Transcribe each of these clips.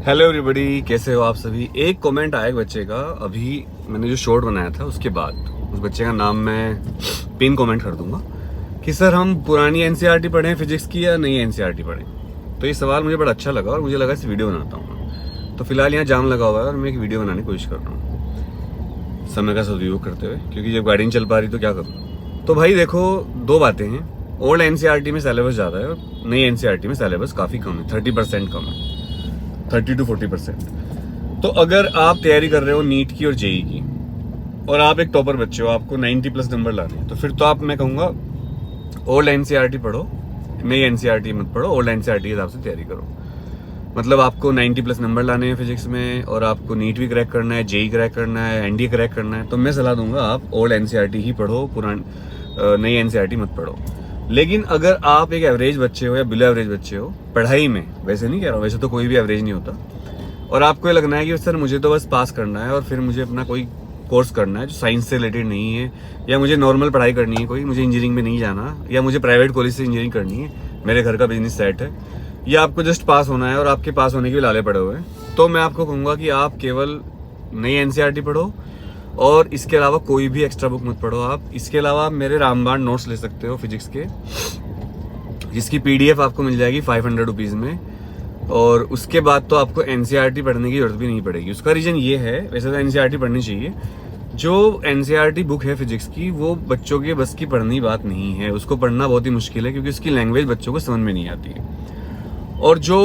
Hello everybody, कैसे हो आप सभी। एक कमेंट आया एक बच्चे का, अभी मैंने जो शॉर्ट बनाया था उसके बाद। उस बच्चे का नाम मैं पिन कमेंट कर दूंगा कि सर हम पुरानी एनसीईआरटी पढ़ें फिजिक्स की या नई एनसीईआरटी पढ़ें। तो ये सवाल मुझे बड़ा अच्छा लगा और मुझे लगा इस वीडियो बनाता हूँ। तो फिलहाल यहाँ जाम लगा हुआ है और मैं एक वीडियो बनाने की कोशिश कर रहा हूँ समय का सदुपयोग करते हुए, क्योंकि जब गाड़ी नहीं चल पा रही तो क्या करूँ। तो भाई देखो, दो बातें हैं। ओल्ड एनसीईआरटी में सिलेबस ज़्यादा है और नई एनसीईआरटी में सिलेबस काफ़ी कम है, 30% कम है, 30 to 40%। तो अगर आप तैयारी कर रहे हो नीट की और जेई की और आप एक टॉपर बच्चे हो, आपको 90+ नंबर लाने हैं, तो फिर तो आप, मैं कहूँगा, ओल्ड एनसीईआरटी पढ़ो, नई एनसीईआरटी मत पढ़ो। ओल्ड एनसीईआरटी के हिसाब से तैयारी करो। मतलब आपको 90+ नंबर लाने हैं फिजिक्स में और आपको नीट भी क्रैक करना है, जेई क्रैक करना है, एनडीए क्रैक करना है, तो मैं सलाह दूंगा आप ओल्ड एनसीईआरटी ही पढ़ो, नई एनसीईआरटी मत पढ़ो। लेकिन अगर आप एक एवरेज बच्चे हो या बिलो एवरेज बच्चे हो पढ़ाई में, वैसे नहीं कह रहा हूँ, वैसे तो कोई भी एवरेज नहीं होता, और आपको ये लगना है कि सर मुझे तो बस पास करना है और फिर मुझे अपना कोई कोर्स करना है जो साइंस से रिलेटेड नहीं है, या मुझे नॉर्मल पढ़ाई करनी है कोई, मुझे इंजीनियरिंग में नहीं जाना, या मुझे प्राइवेट कॉलेज से इंजीनियरिंग करनी है, मेरे घर का बिजनेस सेट है, या आपको जस्ट पास होना है और आपके पास होने के भी लाले पड़े हुए हैं, तो मैं आपको कहूँगा कि आप केवल नई एनसीईआरटी पढ़ो और इसके अलावा कोई भी एक्स्ट्रा बुक मत पढ़ो। आप इसके अलावा मेरे रामबाण नोट्स ले सकते हो फिजिक्स के, जिसकी पीडीएफ आपको मिल जाएगी 500 रुपीज़ में। और उसके बाद तो आपको एनसीईआरटी पढ़ने की जरूरत भी नहीं पड़ेगी। उसका रीज़न ये है, वैसे तो एनसीईआरटी पढ़नी चाहिए, जो एनसीईआरटी बुक है फिजिक्स की वो बच्चों के बस की पढ़नी बात नहीं है, उसको पढ़ना बहुत ही मुश्किल है क्योंकि उसकी लैंग्वेज बच्चों को समझ में नहीं आती है। और जो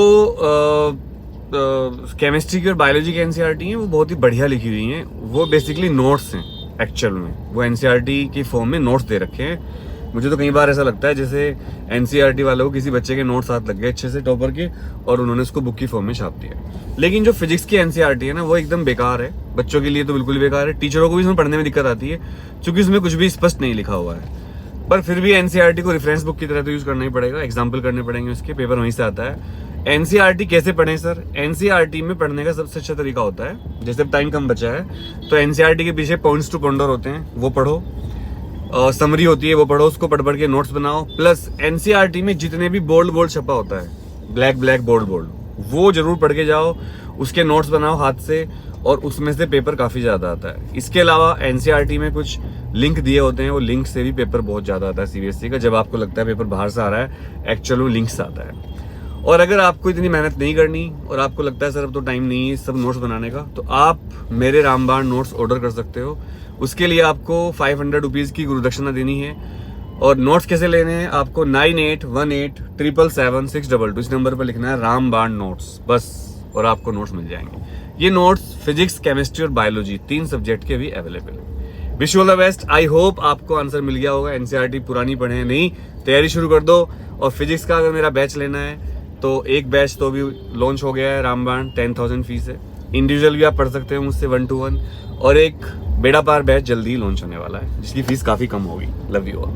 केमिस्ट्री की और बायोलॉजी की एनसीईआरटी हैं वो बहुत ही बढ़िया लिखी हुई हैं, वो बेसिकली नोट्स हैं एक्चुअल में, वो एनसीईआरटी की फॉर्म में नोट्स दे रखे हैं। मुझे तो कई बार ऐसा लगता है जैसे एनसीईआरटी वालों को किसी बच्चे के नोट्स हाथ लग गए अच्छे से टॉपर के और उन्होंने उसको बुक की फॉर्म में छाप दिया। लेकिन जो फिजिक्स की एनसीईआरटी है ना, वो एकदम बेकार है, बच्चों के लिए तो बिल्कुल बेकार है। टीचरों को भी इसमें पढ़ने में दिक्कत आती है क्योंकि उसमें कुछ भी स्पष्ट नहीं लिखा हुआ है। पर फिर भी एनसीईआरटी को रेफरेंस बुक की तरह तो यूज करना ही पड़ेगा, एग्जाम्पल करने पड़ेंगे, उसके पेपर वहीं से आता है। एनसीईआरटी कैसे पढ़ें सर? एनसीईआरटी में पढ़ने का सबसे अच्छा तरीका होता है, जैसे टाइम कम बचा है तो एनसीईआरटी के पीछे पॉइंट्स टू पॉन्डर होते हैं, वो पढ़ो, समरी होती है वो पढ़ो, उसको पढ़ के नोट्स बनाओ। प्लस एनसीईआरटी में जितने भी बोल्ड छपा होता है, ब्लैक बोल्ड, वो जरूर पढ़ के जाओ, उसके नोट्स बनाओ हाथ से, और उसमें से पेपर काफी ज्यादा आता है। इसके अलावा एनसीईआरटी में कुछ लिंक दिए होते हैं, वो लिंक से भी पेपर बहुत ज्यादा आता है सीबीएसई का। जब आपको लगता है पेपर बाहर से आ रहा है, एक्चुअल में लिंक से आता है। और अगर आपको इतनी मेहनत नहीं करनी और आपको लगता है सर अब तो टाइम नहीं है सब नोट्स बनाने का, तो आप मेरे रामबाण नोट्स ऑर्डर कर सकते हो। उसके लिए आपको 500 रुपीज़ की गुरुदक्षिणा देनी है। और नोट्स कैसे लेने हैं? आपको 9818777622 इस नंबर पर लिखना है रामबाण नोट्स, बस, और आपको नोट्स मिल जाएंगे। ये नोट्स फिजिक्स, केमिस्ट्री और बायोलॉजी 3 सब्जेक्ट के भी अवेलेबल है। Wish you all the best. I hope आपको आंसर मिल गया होगा। एनसीईआरटी पुरानी पढ़े नहीं, तैयारी शुरू कर दो। और फिजिक्स का अगर मेरा बैच लेना है तो एक बैच तो अभी लॉन्च हो गया है, रामबाण, 10,000 फीस है। इंडिविजुअल भी आप पढ़ सकते हो मुझसे 1 to 1, और एक बेड़ा पार बैच जल्दी ही लॉन्च होने वाला है जिसकी फीस काफ़ी कम होगी। Love you all.